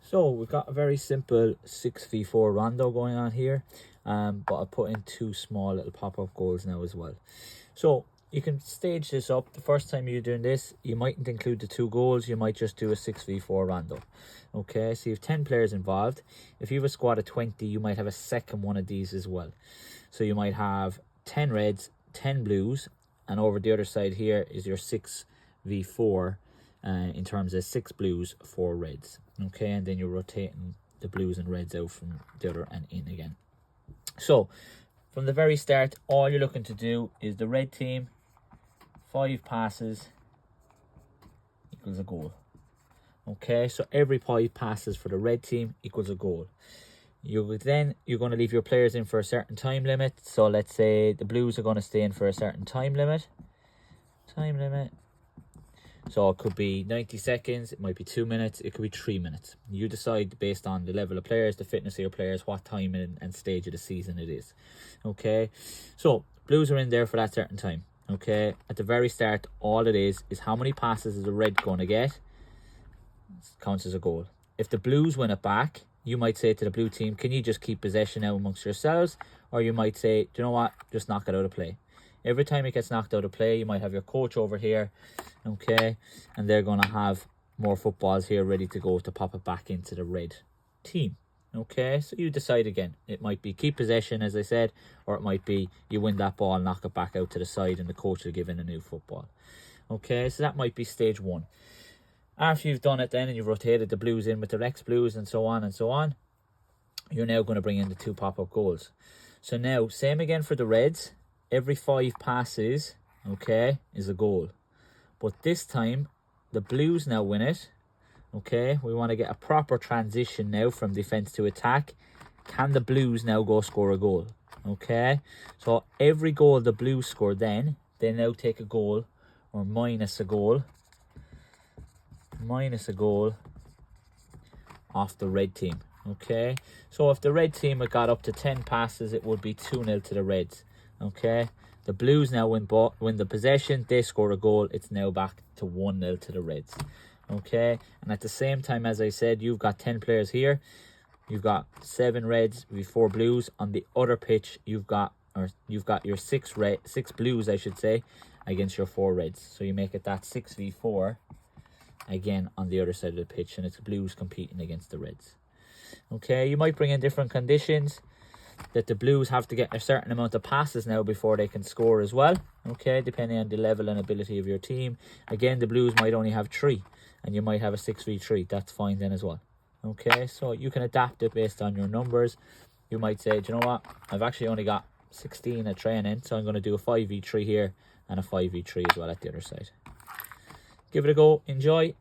So we've got a very simple 6v4 Rondo going on here, but I'll put in 2 small little pop-up goals now as well. So you can stage this up. The first time you're doing this, you mightn't include the 2 goals, you might just do a 6v4 Rondo. Okay, so you have 10 players involved. If you have a squad of 20, you might have a second one of these as well. So you might have 10 reds, 10 blues, and over the other side here is your 6v4 in terms of 6 blues, 4 reds. Okay, and then you're rotating the blues and reds out from the other and in again. So from the very start, all you're looking to do is the red team, 5 passes equals a goal. Okay, so every 5 passes for the red team equals a goal. You're going to leave your players in for a certain time limit. So let's say the blues are going to stay in for a certain time limit. So it could be 90 seconds, it might be 2 minutes, it could be 3 minutes. You decide based on the level of players, the fitness of your players, what time and stage of the season it is. Okay, so blues are in there for that certain time. Okay, at the very start, all it is how many passes is the red going to get? It counts as a goal. If the blues win it back, you might say to the blue team, can you just keep possession now amongst yourselves? Or you might say, do you know what, just knock it out of play. Every time it gets knocked out of play, you might have your coach over here, okay, and they're going to have more footballs here ready to go to pop it back into the red team. Okay, so you decide again. It might be keep possession, as I said, or it might be you win that ball, knock it back out to the side, and the coach will give in a new football. Okay, so that might be stage 1. After you've done it then, and you've rotated the blues in with the Rex blues and so on, you're now going to bring in the 2 pop-up goals. So now, same again for the reds. Every 5 passes, okay, is a goal. But this time, the blues now win it. Okay, we want to get a proper transition now from defense to attack. Can the blues now go score a goal? Okay, so every goal the blues score then, they now take a goal or minus a goal off the red team. Okay, so if the red team had got up to 10 passes, it would be 2-0 to the reds. Okay, the blues now win the possession, they score a goal, it's now back to 1-0 to the reds. Okay, and at the same time, as I said, you've got 10 players here, you've got 7 reds with 4 blues. On the other pitch, you've got your 6 blues, I should say, against your 4 reds. So you make it that 6v4 again on the other side of the pitch, and it's blues competing against the reds. Okay, you might bring in different conditions, that the blues have to get a certain amount of passes now before they can score as well. Okay, depending on the level and ability of your team. Again, the blues might only have 3, and you might have a 6v3. That's fine then as well. Okay, so you can adapt it based on your numbers. You might say, do you know what, I've actually only got 16 at training, so I'm going to do a 5v3 here and a 5v3 as well at the other side. Give it a go, enjoy.